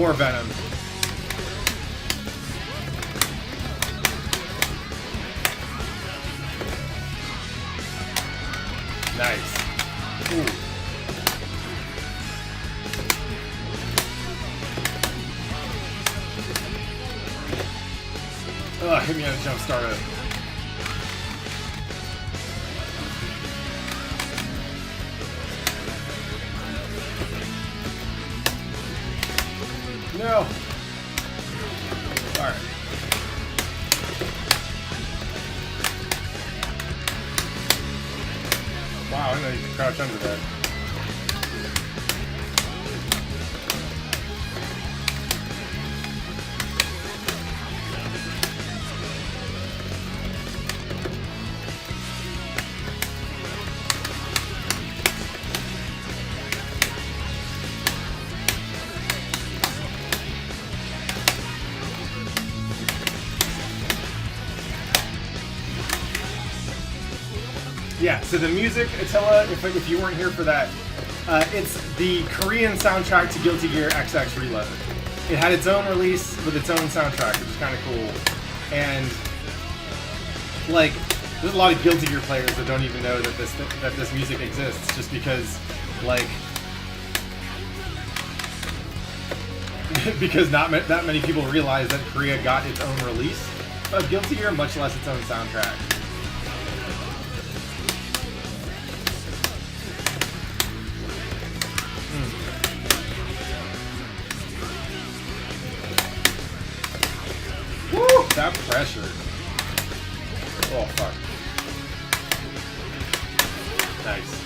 More Venom. Nice. Ooh. Ugh, hit me on a jump starter. No. Alright. Wow, I didn't know you could crouch under that. Yeah, so the music, Attila, if you weren't here for that, it's the Korean soundtrack to Guilty Gear XX Reloaded. It had its own release with its own soundtrack, which is kind of cool. And, like, there's a lot of Guilty Gear players that don't even know that this music exists, just because, like, because not that many people realize that Korea got its own release of Guilty Gear, much less its own soundtrack. That pressure. Oh, fuck. Nice.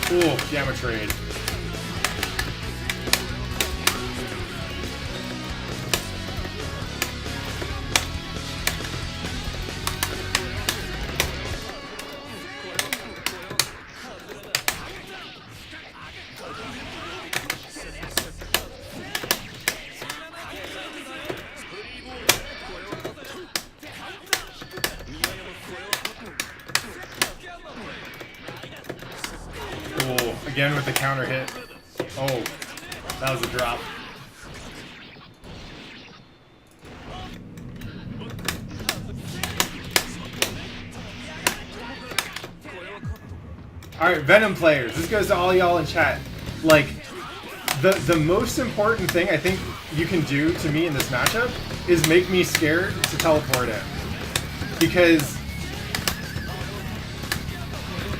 Ooh, Gamma Trade. Again with the counter hit. Oh, that was a drop. Alright, Venom players, this goes to all y'all in chat. Like, the most important thing I think you can do to me in this matchup is make me scared to teleport in. Because,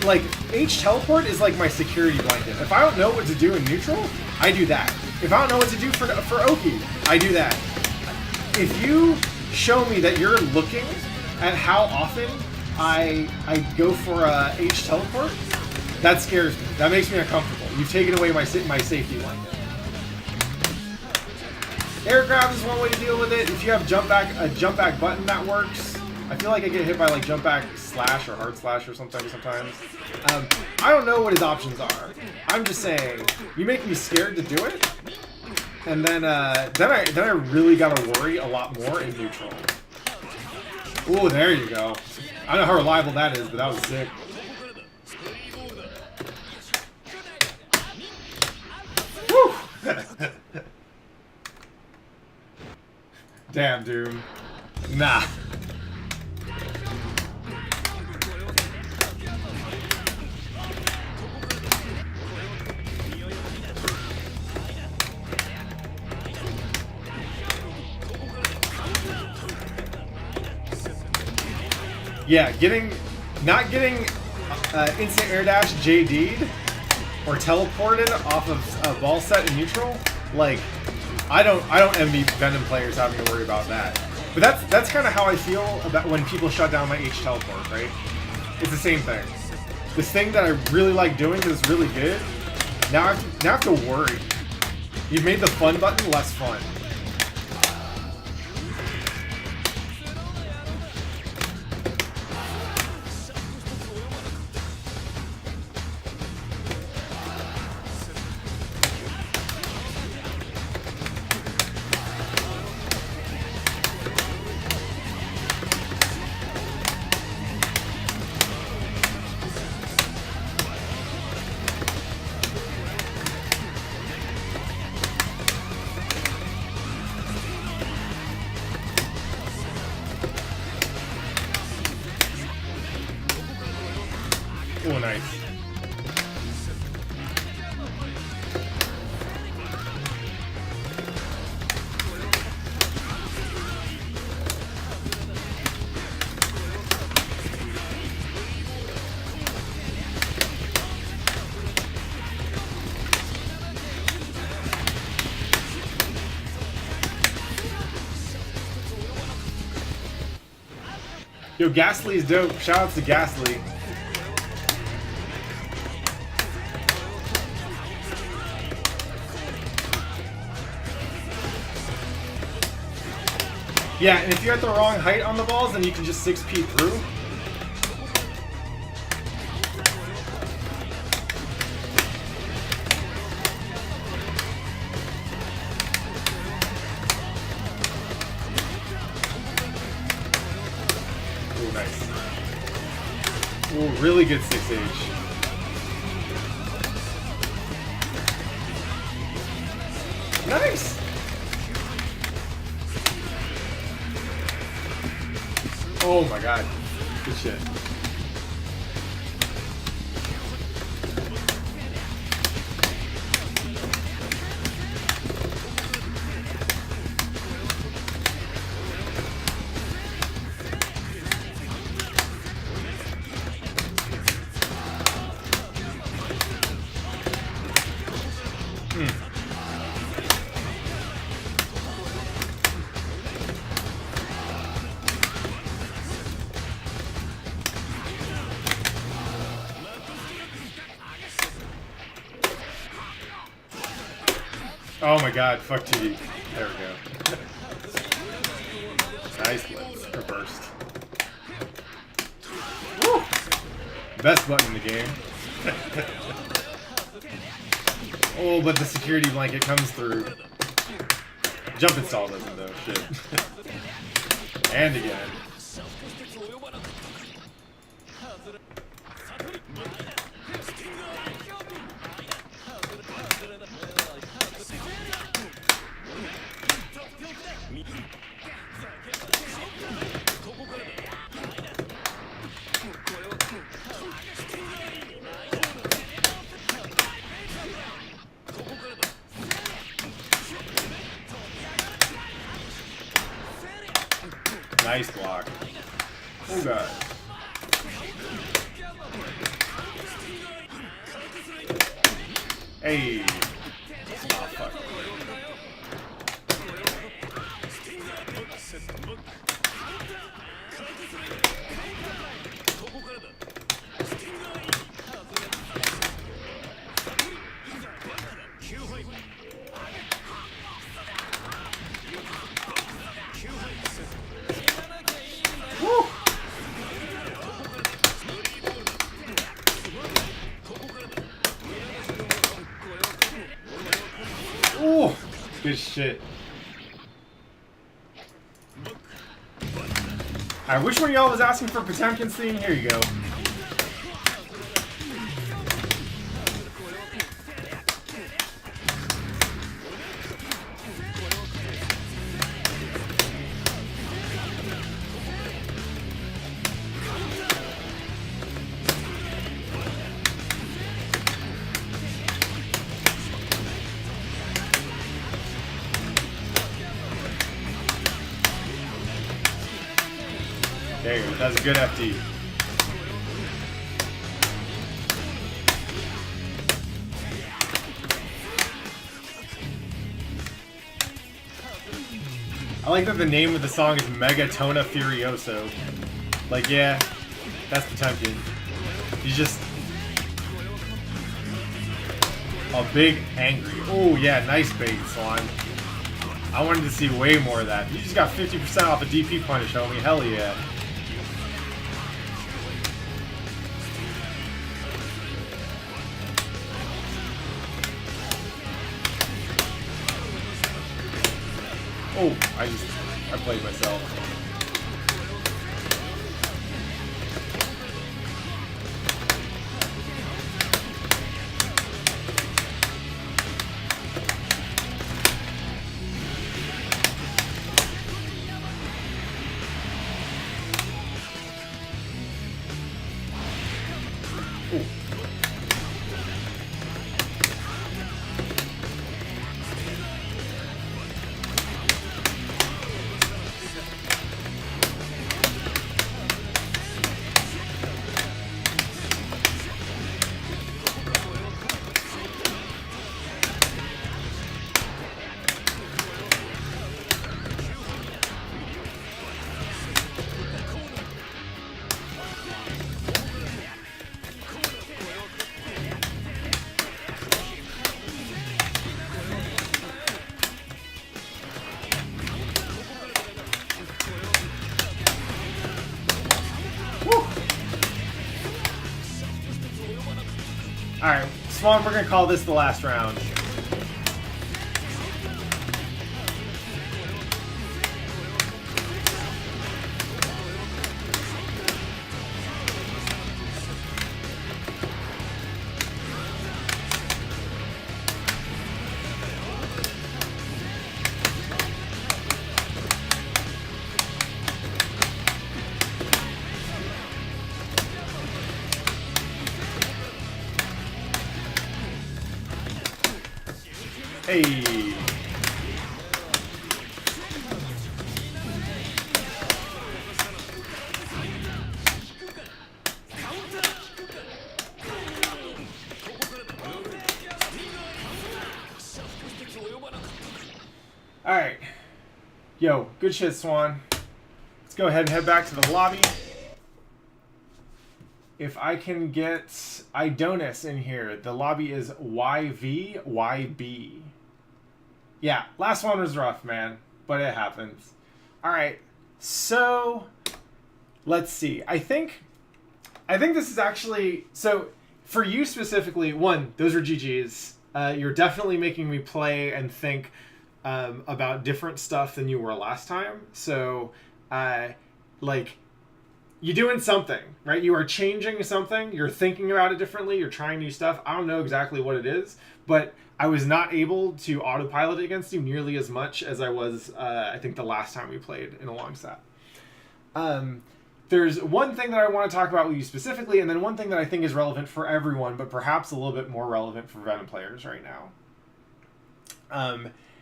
like, H teleport is like my security blanket. If I don't know what to do in neutral, I do that. If I don't know what to do for Oki, I do that. If you show me that you're looking at how often I go for a H teleport, that scares me. That makes me uncomfortable. You've taken away my safety blanket. Air grab is one way to deal with it. If you have a jump back button, that works. I feel like I get hit by like jump back slash or hard slash or something sometimes. I don't know what his options are. I'm just saying, you make me scared to do it, and then I really gotta worry a lot more in neutral. Ooh, there you go. I don't know how reliable that is, but that was sick. Woo! Damn, Doom. Nah. Yeah, not getting instant air dash JD'd or teleported off of a ball set in neutral, like, I don't envy Venom players having to worry about that. But that's kind of how I feel about when people shut down my H teleport, right? It's the same thing. This thing that I really like doing that is really good, now I have to worry. You've made the fun button less fun. Yo, Ghastly is dope. Shoutouts to Ghastly. Yeah, and if you're at the wrong height on the balls, then you can just 6P through. Ooh, nice. Ooh, really good 6H. Nice! Oh my god. Good shit. Oh my god, fuck TV. There we go. Nice blitz. Or burst. Woo! Best button in the game. Oh, but the security blanket comes through. Jump install doesn't though. Shit. And again. Nice block. Oh god. Hey. Oh fuck. Ooh, good shit. Alright, which one of y'all was asking for Potemkin's theme? Here you go. There you go. That's a good FD. I like that the name of the song is Megatona Furioso. Like, yeah, that's Potemkin. He's just a big angry. Oh, yeah, nice bait, Swan. I wanted to see way more of that. You just got 50% off a DP punish, homie. Hell yeah. Oh, I played myself. Ooh. Swan, we're gonna call this the last round. Hey. Alright. Yo, good shit, Swan. Let's go ahead and head back to the lobby. If I can get Idonis in here, the lobby is YVYB. Yeah, last one was rough, man, but it happens. All right, so let's see. I think this is actually, so for you specifically, one, those are GGs. You're definitely making me play and think about different stuff than you were last time. So, like, you're doing something, right? You are changing something. You're thinking about it differently. You're trying new stuff. I don't know exactly what it is, but I was not able to autopilot it against you nearly as much as I was, I think, the last time we played in a long set. There's one thing that I want to talk about with you specifically, and then one thing that I think is relevant for everyone, but perhaps a little bit more relevant for Venom players right now.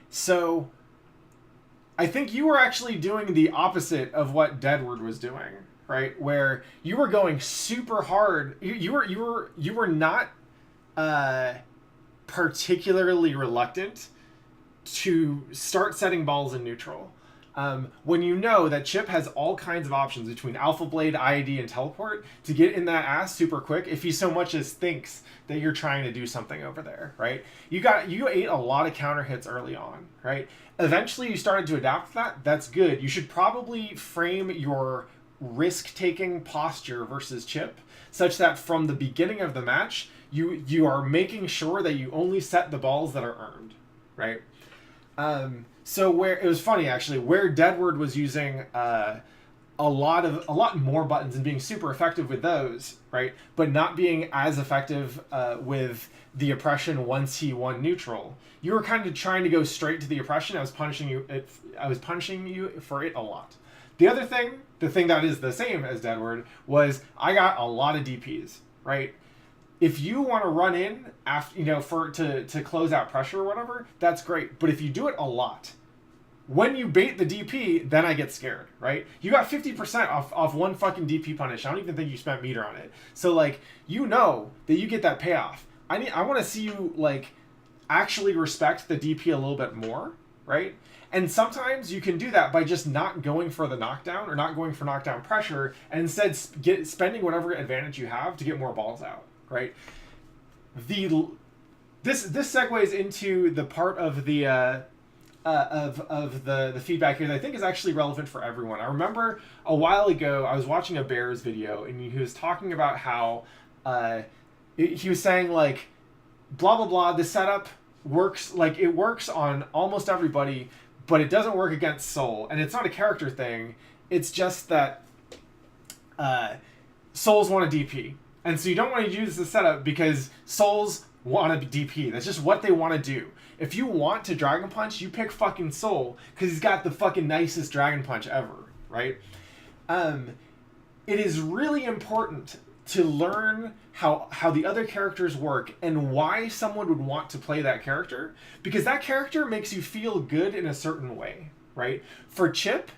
So I think you were actually doing the opposite of what Deadward was doing, right? Where you were going super hard. You were not particularly reluctant to start setting balls in neutral. When you know that Chipp has all kinds of options between Alpha Blade, IED, and Teleport to get in that ass super quick if he so much as thinks that you're trying to do something over there, right? You ate a lot of counter hits early on, right? Eventually you started to adapt to that. That's good. You should probably frame your risk-taking posture versus Chipp such that from the beginning of the match you are making sure that you only set the balls that are earned, right? So where it was funny actually, where Deadward was using a lot more buttons and being super effective with those, right? But not being as effective with the oppression once he won neutral. You were kind of trying to go straight to the oppression. I was punishing you for it a lot. The other thing, the thing that is the same as Deadward, was I got a lot of DPs, right? If you want to run in after, to close out pressure or whatever, that's great. But if you do it a lot, when you bait the DP, then I get scared, right? You got 50% off one fucking DP punish. I don't even think you spent meter on it. So like, you know that you get that payoff. I want to see you like actually respect the DP a little bit more, right? And sometimes you can do that by just not going for the knockdown or not going for knockdown pressure and instead spending whatever advantage you have to get more balls out, right? This segues into the part of the the feedback here that I think is actually relevant for everyone. I remember a while ago I was watching a Bears video and he was talking about how he was saying like blah blah blah, the setup works, like it works on almost everybody, but it doesn't work against Soul. And it's not a character thing, it's just that Souls want a DP. And so you don't want to use the setup because Souls want a DP. That's just what they want to do. If you want to Dragon Punch, you pick fucking Soul because he's got the fucking nicest Dragon Punch ever, right? It is really important to learn how the other characters work and why someone would want to play that character, because that character makes you feel good in a certain way, right? For Chipp,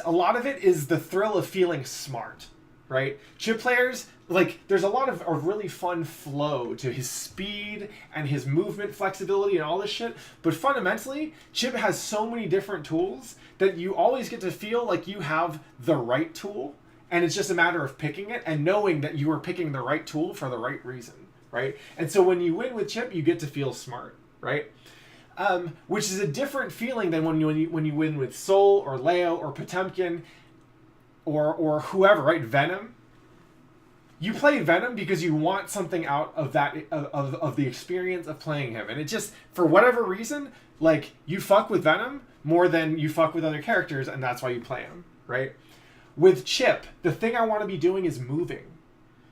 a lot of it is the thrill of feeling smart, right? Chipp players, like, there's a lot of a really fun flow to his speed and his movement flexibility and all this shit, but fundamentally, Chipp has so many different tools that you always get to feel like you have the right tool, and it's just a matter of picking it and knowing that you are picking the right tool for the right reason, right? And so when you win with Chipp, you get to feel smart, right? Which is a different feeling than when you win with Soul or Leo or Potemkin or whoever, right? Venom. you play Venom because you want something out of that of the experience of playing him, and it just, for whatever reason, like, you fuck with Venom more than you fuck with other characters, and that's why you play him, right? With Chipp, the thing I want to be doing is moving.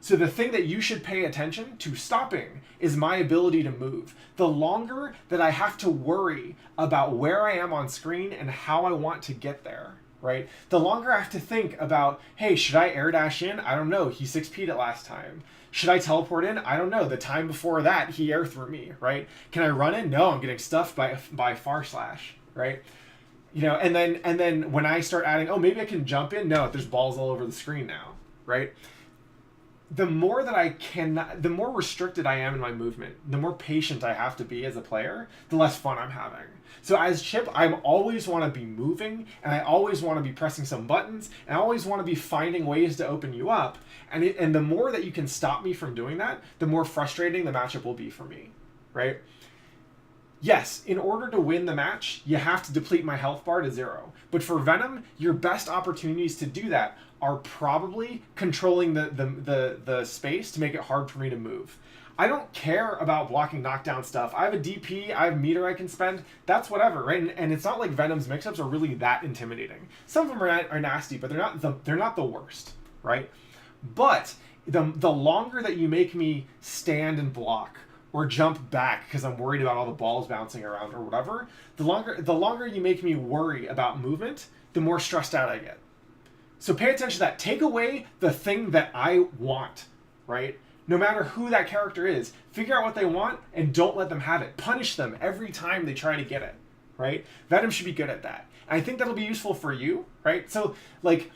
So the thing that you should pay attention to stopping is my ability to move. The longer that I have to worry about where I am on screen and how I want to get there, right? The longer I have to think about, hey, should I air dash in? I don't know. He 6P'd it last time. Should I teleport in? I don't know. The time before that, he air threw me, right? Can I run in? No, I'm getting stuffed by far slash, right? You know, and then when I start adding, oh, maybe I can jump in. No, there's balls all over the screen now, right? The more that I cannot, the more restricted I am in my movement, the more patient I have to be as a player, the less fun I'm having. So as Chipp, I always want to be moving, and I always want to be pressing some buttons, and I always want to be finding ways to open you up. And the more that you can stop me from doing that, the more frustrating the matchup will be for me, right? Yes, in order to win the match, you have to deplete my health bar to 0. But for Venom, your best opportunities to do that are probably controlling the space to make it hard for me to move. I don't care about blocking knockdown stuff. I have a DP, I have meter I can spend. That's whatever, right? And it's not like Venom's mix-ups are really that intimidating. Some of them are nasty, but they're not the worst, right? But the longer that you make me stand and block, or jump back because I'm worried about all the balls bouncing around or whatever, the longer you make me worry about movement, the more stressed out I get. So pay attention to that. Take away the thing that I want, right? No matter who that character is, figure out what they want and don't let them have it. Punish them every time they try to get it, right? Venom should be good at that. And I think that'll be useful for you, right? So, like,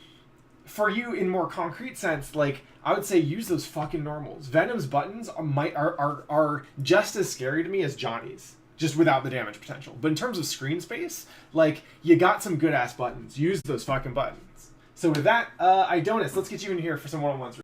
for you in more concrete sense, like, I would say use those fucking normals. Venom's buttons are just as scary to me as Johnny's, just without the damage potential. But in terms of screen space, like, you got some good ass buttons. Use those fucking buttons. So with that, Idonis, let's get you in here for some one-on-ones.